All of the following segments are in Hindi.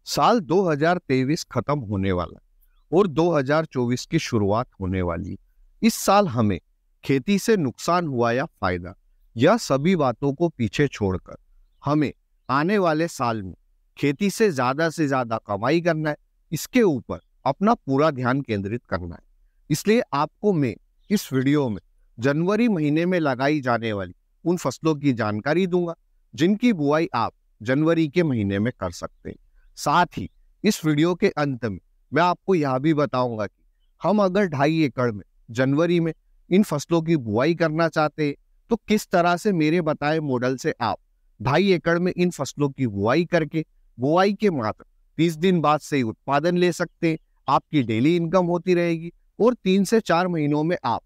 साल 2023 खत्म होने वाला है और 2024 की शुरुआत होने वाली है। इस साल हमें खेती से नुकसान हुआ या फायदा, यह सभी बातों को पीछे छोड़कर हमें आने वाले साल में खेती से ज्यादा कमाई करना है। इसके ऊपर अपना पूरा ध्यान केंद्रित करना है। इसलिए आपको मैं इस वीडियो में जनवरी महीने में लगाई जाने वाली उन फसलों की जानकारी दूंगा जिनकी बुआई आप जनवरी के महीने में कर सकते हैं। साथ ही इस वीडियो के अंत में मैं आपको यह भी बताऊंगा कि हम अगर 2.5 एकड़ में जनवरी में इन फसलों की बुआई करना चाहते हैं तो किस तरह से मेरे बताए मॉडल से आप 2.5 एकड़ में इन फसलों की बुआई करके बुआई के मात्र 30 दिन बाद से ही उत्पादन ले सकते हैं। आपकी डेली इनकम होती रहेगी और 3 से 4 महीनों में आप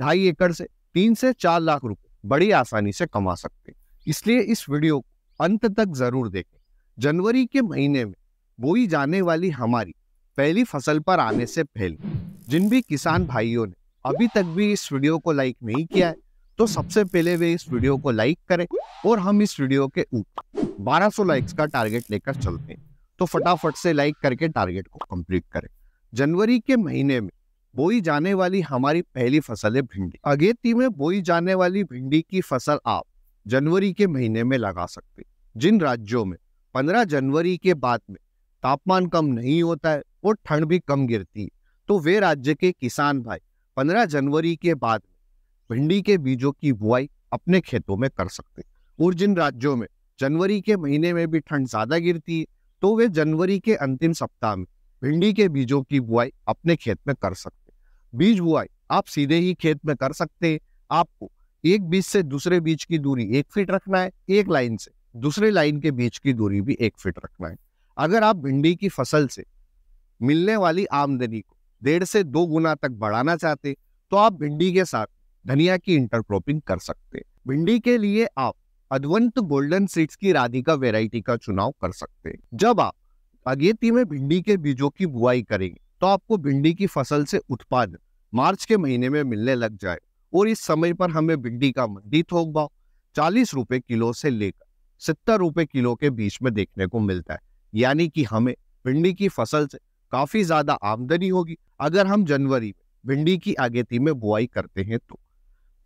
2.5 एकड़ से 3 से 4 लाख रुपए बड़ी आसानी से कमा सकते हैं। इसलिए इस वीडियो को अंत तक जरूर देखें। जनवरी के महीने में बोई जाने वाली हमारी पहली फसल पर आने से पहले जिन भी किसान भाइयों ने अभी तक भी इस वीडियो को लाइक नहीं किया है तो सबसे पहले वे इस वीडियो को लाइक करें और हम इस वीडियो के ऊपर 1200 लाइक्स का टारगेट लेकर चलते हैं। तो फटाफट से लाइक करके टारगेट को कंप्लीट करें। जनवरी के महीने में बोई जाने वाली हमारी पहली फसल है भिंडी। अगेती में बोई जाने वाली भिंडी की फसल आप जनवरी के महीने में लगा सकते हैं। जिन राज्यों में 15 जनवरी के बाद में तापमान कम नहीं होता है और ठंड भी कम गिरती है तो वे राज्य के किसान भाई 15 जनवरी के बाद में भिंडी के बीजों की बुआई अपने खेतों में कर सकते हैं। और जिन राज्यों में जनवरी के महीने में भी ठंड ज्यादा गिरती है तो वे जनवरी के अंतिम सप्ताह में भिंडी के बीजों की बुआई अपने खेत में कर सकते हैं। बीज बुआई आप सीधे ही खेत में कर सकते हैं। आपको एक बीज से दूसरे बीज की दूरी 1 फीट रखना है, एक लाइन से दूसरे लाइन के बीच की दूरी भी 1 फीट रखना है। अगर आप भिंडी की फसल से मिलने वाली आमदनी को 1.5 से 2 गुना तक बढ़ाना चाहते तो आप भिंडी के साथ धनिया की इंटरक्रॉपिंग कर सकते हैं। भिंडी के लिए आप अद्वंत गोल्डन सीड्स की राधिका वैरायटी का चुनाव कर सकते हैं। जब आप अगेती में भिंडी के बीजों की बुआई करेंगे तो आपको भिंडी की फसल से उत्पादन मार्च के महीने में मिलने लग जाए और इस समय पर हमें भिंडी का मंडी थोक भाव 40 रुपए किलो से लेकर 70 रुपए किलो के बीच में देखने को मिलता है। यानी कि हमें भिंडी की फसल से काफी ज्यादा आमदनी होगी अगर हम जनवरी में भिंडी की अगेती में बुआई करते हैं तो।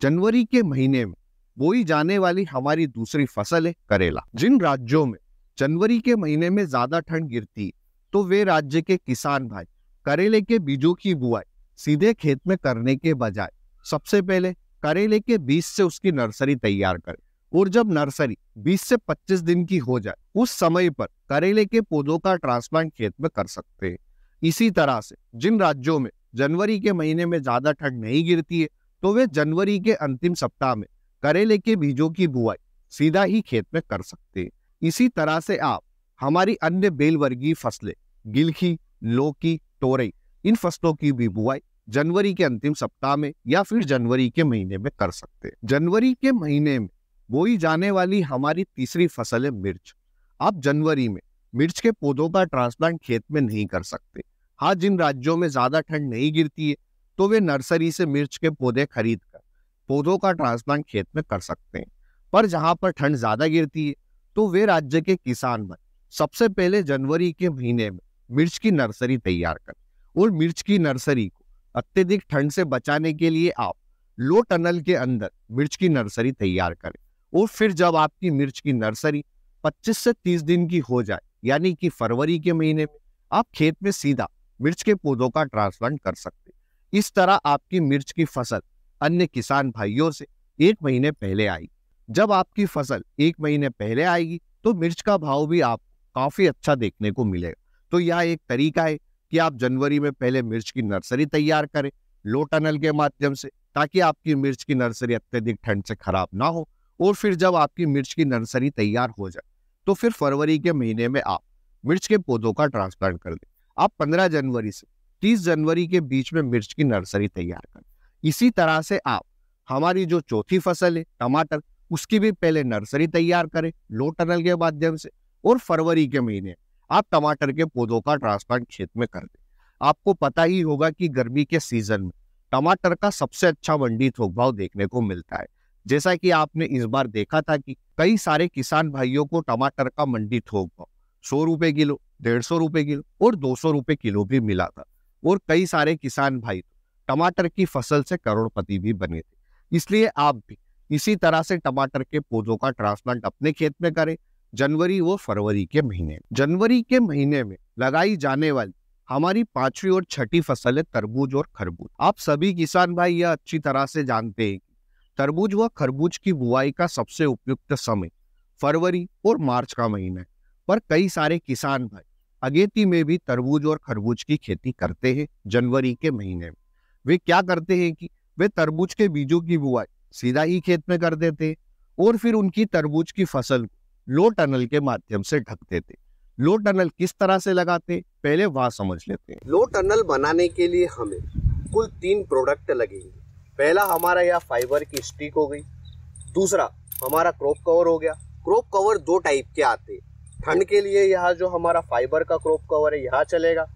जनवरी के महीने में बोई जाने वाली हमारी दूसरी फसल है करेला। जिन राज्यों में जनवरी के महीने में ज्यादा ठंड गिरती है तो वे राज्य के किसान भाई करेले के बीजों की बुआई सीधे खेत में करने के बजाय सबसे पहले करेले के बीज से उसकी नर्सरी तैयार करें और जब नर्सरी 20 से 25 दिन की हो जाए उस समय पर करेले के पौधों का ट्रांसप्लांट खेत में कर सकते हैं। इसी तरह से जिन राज्यों में जनवरी के महीने में ज्यादा ठंड नहीं गिरती है तो वे जनवरी के अंतिम सप्ताह में करेले के बीजों की बुआई सीधा ही खेत में कर सकते हैं। इसी तरह से आप हमारी अन्य बेल वर्गीय फसलें गिलकी, लौकी, तोरई इन फसलों की भी बुआई जनवरी के अंतिम सप्ताह में या फिर जनवरी के महीने में कर सकते हैं। जनवरी के महीने में बोई जाने वाली हमारी तीसरी फसल है मिर्च। आप जनवरी में मिर्च के पौधों का ट्रांसप्लांट खेत में नहीं कर सकते। हाँ, जिन राज्यों में ज्यादा ठंड नहीं गिरती है तो वे नर्सरी से मिर्च के पौधे खरीद कर पौधों का ट्रांसप्लांट खेत में कर सकते हैं। पर जहां पर ठंड ज्यादा गिरती है तो वे राज्य के किसान भाई सबसे पहले जनवरी के महीने में मिर्च की नर्सरी तैयार करें और मिर्च की नर्सरी को अत्यधिक ठंड से बचाने के लिए आप लो टनल के अंदर मिर्च की नर्सरी तैयार करें। और फिर जब आपकी मिर्च की नर्सरी 25 से 30 दिन की हो जाए यानी कि फरवरी के महीने में आप खेत में सीधा मिर्च के पौधों का ट्रांसप्लांट कर सकते हैं। इस तरह आपकी मिर्च की फसल अन्य किसान भाइयों से 1 महीने पहले आएगी। जब आपकी फसल 1 महीने पहले आएगी तो मिर्च का भाव भी आपको काफी अच्छा देखने को मिलेगा। तो यह एक तरीका है कि आप जनवरी में पहले मिर्च की नर्सरी तैयार करें लो टनल के माध्यम से ताकि आपकी मिर्च की नर्सरी अत्यधिक ठंड से खराब ना हो। और फिर जब आपकी मिर्च की नर्सरी तैयार हो जाए तो फिर फरवरी के महीने में आप मिर्च के पौधों का ट्रांसप्लांट कर दें। आप 15 जनवरी से 30 जनवरी के बीच में मिर्च की नर्सरी तैयार करें। इसी तरह से आप हमारी जो चौथी फसल है टमाटर, उसकी भी पहले नर्सरी तैयार करें लो टनल के माध्यम से और फरवरी के महीने आप टमाटर के पौधों का ट्रांसप्लांट खेत में कर दें। आपको पता ही होगा कि गर्मी के सीजन में टमाटर का सबसे अच्छा मंडी थोक भाव देखने को मिलता है। जैसा कि आपने इस बार देखा था कि कई सारे किसान भाइयों को टमाटर का मंडी थोक भाव 100 रुपए किलो, 150 रुपए किलो और 200 रुपए किलो भी मिला था। और कई सारे किसान भाई टमाटर की फसल से करोड़पति भी बने थे। इसलिए आप भी इसी तरह से टमाटर के पौधों का ट्रांसप्लांट अपने खेत में करें जनवरी व फरवरी के महीने। जनवरी के महीने में लगाई जाने वाली हमारी पांचवी और छठी फसल है तरबूज और खरबूज। आप सभी किसान भाई यह अच्छी तरह से जानते हैं कि तरबूज व खरबूज की बुआई का सबसे उपयुक्त समय फरवरी और मार्च का महीना है। पर कई सारे किसान भाई अगेती में भी तरबूज और खरबूज की खेती करते हैं जनवरी के महीने में। वे क्या करते हैं कि वे तरबूज के बीजों की बुआई सीधा ही खेत में कर देते हैं और फिर उनकी तरबूज की फसल को लो टनल के माध्यम से ढक देते। लो टनल किस तरह से लगाते पहले वह समझ लेते हैं। लो टनल बनाने के लिए हमें कुल 3 प्रोडक्ट लगेंगे। पहला हमारा यह फाइबर की स्टिक हो गई, दूसरा हमारा क्रॉप कवर हो गया। क्रॉप कवर 2 टाइप के आते हैं। ठंड के लिए यह जो हमारा फाइबर का क्रॉप कवर है यह चलेगा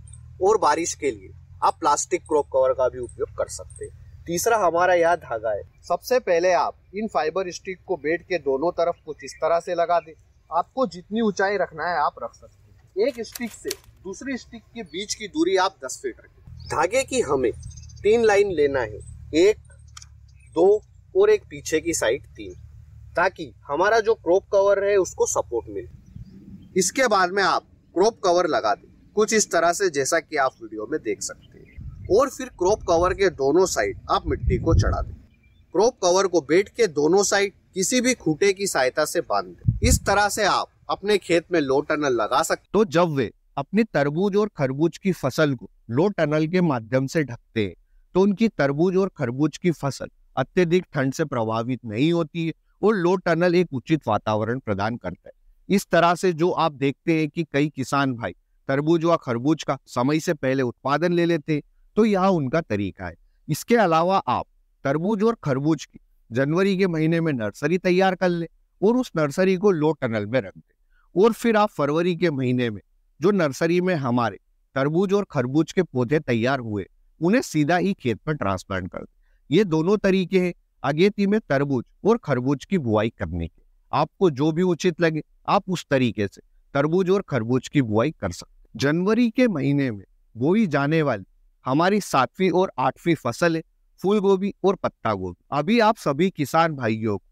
और बारिश के लिए आप प्लास्टिक क्रॉप कवर का भी उपयोग कर सकते हैं। तीसरा हमारा यह धागा है। सबसे पहले आप इन फाइबर स्टिक को बेड के दोनों तरफ कुछ इस तरह से लगा दें। आपको जितनी ऊंचाई रखना है आप रख सकते हैं। एक स्टिक से दूसरी स्टिक के बीच की दूरी आप 10 फीट रखें। धागे की हमें 3 लाइन लेना है, 1, 2 और एक पीछे की साइड 3, ताकि हमारा जो क्रॉप कवर है उसको सपोर्ट मिले। इसके बाद में आप क्रॉप कवर लगा दें कुछ इस तरह से, जैसा कि आप वीडियो में देख सकते हैं। और फिर क्रॉप कवर के दोनों साइड आप मिट्टी को चढ़ा दें। क्रॉप कवर को बेड के दोनों साइड किसी भी खूंटे की सहायता से बांध दें। इस तरह से आप अपने खेत में लो टनल लगा सकते। तो जब वे अपनी तरबूज और खरबूज की फसल को लो टनल के माध्यम से ढकते हैं तो उनकी तरबूज और खरबूज की फसल अत्यधिक ठंड से प्रभावित नहीं होती है और लो टनल एक उचित वातावरण प्रदान करता है। इस तरह से जो आप देखते हैं कि कई किसान भाई तरबूज व खरबूज का समय से पहले उत्पादन ले लेते हैं, तो यह उनका तरीका है। इसके अलावा आप तरबूज और खरबूज की जनवरी के महीने में नर्सरी तैयार कर ले और उस नर्सरी को लो टनल में रख दे और फिर आप फरवरी के महीने में जो नर्सरी में हमारे तरबूज और खरबूज के पौधे तैयार हुए उन्हें सीधा ही खेत में ट्रांसप्लांट कर दे। ये दोनों तरीके हैं अगेती में तरबूज और खरबूज की बुआई करने के। आपको जो भी उचित लगे आप उस तरीके से तरबूज और खरबूज की बुआई कर सकते। जनवरी के महीने में बोई जाने वाली हमारी 7वीं और 8वीं फसल है फूल गोभी और पत्ता गोभी। अभी आप सभी किसान भाइयों को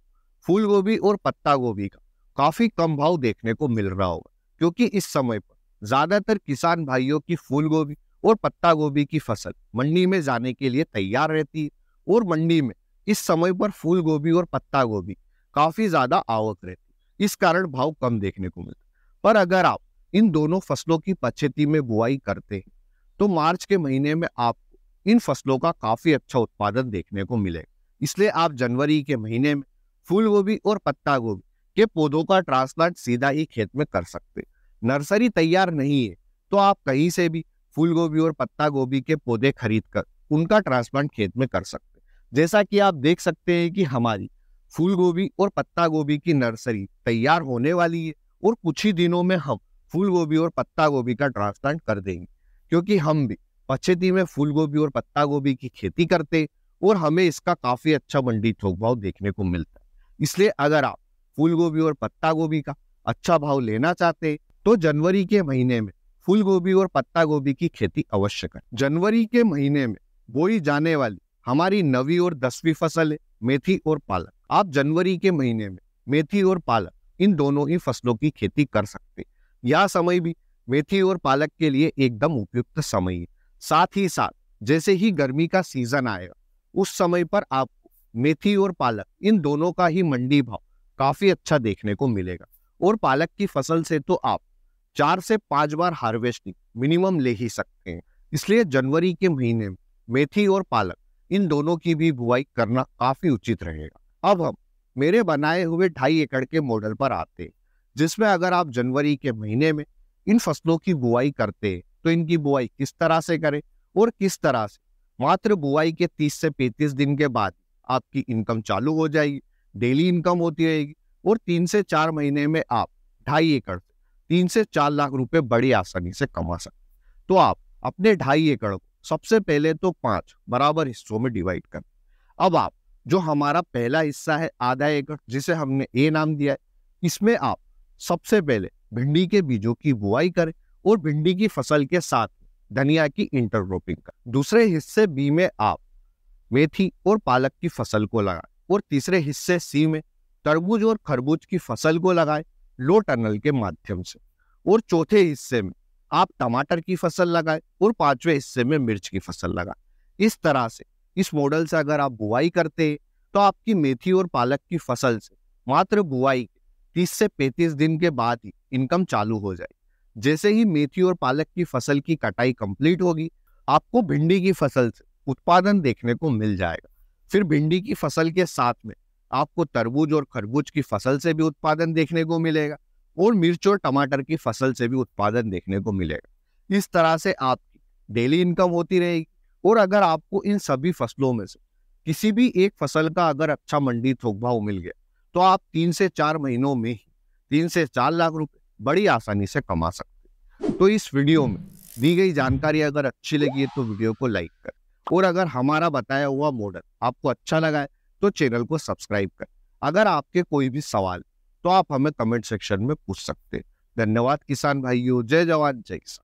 फूल गोभी और पत्ता गोभी का काफी कम भाव देखने को मिल रहा होगा, क्योंकि इस समय पर ज्यादातर किसान भाइयों की फूल गोभी और पत्ता गोभी की फसल मंडी में जाने के लिए तैयार रहती है और मंडी में इस समय पर फूल गोभी और पत्ता गोभी काफी ज्यादा आवक रहती है। इस कारण भाव कम देखने को मिलता है। पर अगर आप इन दोनों फसलों की पछेती में बुआई करते हैं तो मार्च के महीने में आपको इन फसलों का काफी अच्छा उत्पादन देखने को मिलेगा। इसलिए आप जनवरी के महीने में फूल गोभी और पत्ता गोभी के पौधों का ट्रांसप्लांट सीधा ही खेत में कर सकते हैं। नर्सरी तैयार नहीं है तो आप कहीं से भी फूल गोभी और पत्ता गोभी के पौधे खरीद कर उनका ट्रांसप्लांट खेत में कर सकते हैं। जैसा कि आप देख सकते हैं कि हमारी फूल गोभी और पत्ता गोभी की नर्सरी तैयार होने वाली है और कुछ ही दिनों में हम फूल गोभी और पत्ता गोभी का ट्रांसप्लांट कर देंगे, क्योंकि हम भी पछेती में फूल गोभी और पत्ता गोभी की खेती करते और हमें इसका काफी अच्छा मंडी थोक भाव देखने को मिलता है। इसलिए अगर आप फूल गोभी और पत्ता गोभी का अच्छा भाव लेना चाहते हैं तो जनवरी के महीने में फूल गोभी और पत्ता गोभी की खेती अवश्य करें। जनवरी के महीने में बोई जाने वाली हमारी 9वीं और 10वीं फसल है मेथी और पालक। आप जनवरी के महीने में मेथी और पालक इन दोनों ही फसलों की खेती कर सकते हैं। यह समय भी मेथी और पालक के लिए एकदम उपयुक्त समय है। साथ ही साथ जैसे ही गर्मी का सीजन आएगा उस समय पर आपको मेथी और पालक इन दोनों का ही मंडी भाव काफी अच्छा देखने को मिलेगा और पालक की फसल से तो आप 4 से 5 बार हार्वेस्टिंग मिनिमम ले ही सकते हैं। इसलिए जनवरी के महीने में मेथी और पालक इन दोनों की भी बुआई करना काफी उचित रहेगा। अब हम मेरे बनाए हुए 2.5 एकड़ के मॉडल पर आते हैं, जिसमें अगर आप जनवरी के महीने में इन फसलों की बुआई करते हैं तो इनकी बुआई किस तरह से करें और किस तरह से मात्र बुआई के 30 से 35 दिन के बाद आपकी इनकम चालू हो जाएगी, डेली इनकम होती रहेगी और 3 से 4 महीने में आप 2.5 एकड़ से 3 से 4 लाख रुपए बड़ी आसानी से कमा सकते। तो आप अपने 2.5 एकड़ को सबसे पहले तो 5 बराबर हिस्सों में डिवाइड करें। अब आप जो हमारा पहला हिस्सा है ½ एकड़, जिसे हमने ए नाम दिया है, इसमें आप सबसे पहले भिंडी के बीजों की बुआई करें और भिंडी की फसल के साथ धनिया की इंटरक्रॉपिंग करें। दूसरे हिस्से बी में आप मेथी और पालक की फसल को लगाएं और तीसरे हिस्से सी में तरबूज और खरबूज की फसल को लगाएं लो टनल के माध्यम से। और चौथे हिस्से में आप टमाटर की फसल लगाएं और पांचवें हिस्से में मिर्च की फसल लगाएं। इस तरह से इस मॉडल से अगर आप बुआई करते हैं तो आपकी मेथी और पालक की फसल से मात्र बुआई 30 से 35 दिन के बाद ही इनकम चालू हो जाए। जैसे ही मेथी और पालक की फसल की कटाई कंप्लीट होगी, आपको भिंडी की फसल से उत्पादन देखने को मिल जाएगा। फिर भिंडी की फसल के साथ में आपको तरबूज और खरबूज की फसल से भी उत्पादन देखने को मिलेगा और मिर्च और टमाटर की फसल से भी उत्पादन देखने को मिलेगा। इस तरह से आपकी डेली इनकम होती रहेगी। और अगर आपको इन सभी फसलों में से किसी भी एक फसल का अगर अच्छा मंडी थोक भाव मिल गया तो आप 3 से 4 महीनों में ही 3 से 4 लाख रुपए बड़ी आसानी से कमा सकते हैं। तो इस वीडियो में दी गई जानकारी अगर अच्छी लगी है तो वीडियो को लाइक करें और अगर हमारा बताया हुआ मॉडल आपको अच्छा लगा है तो चैनल को सब्सक्राइब करें। अगर आपके कोई भी सवाल तो आप हमें कमेंट सेक्शन में पूछ सकते हैं। धन्यवाद किसान भाइयों। जय जवान जय किसान।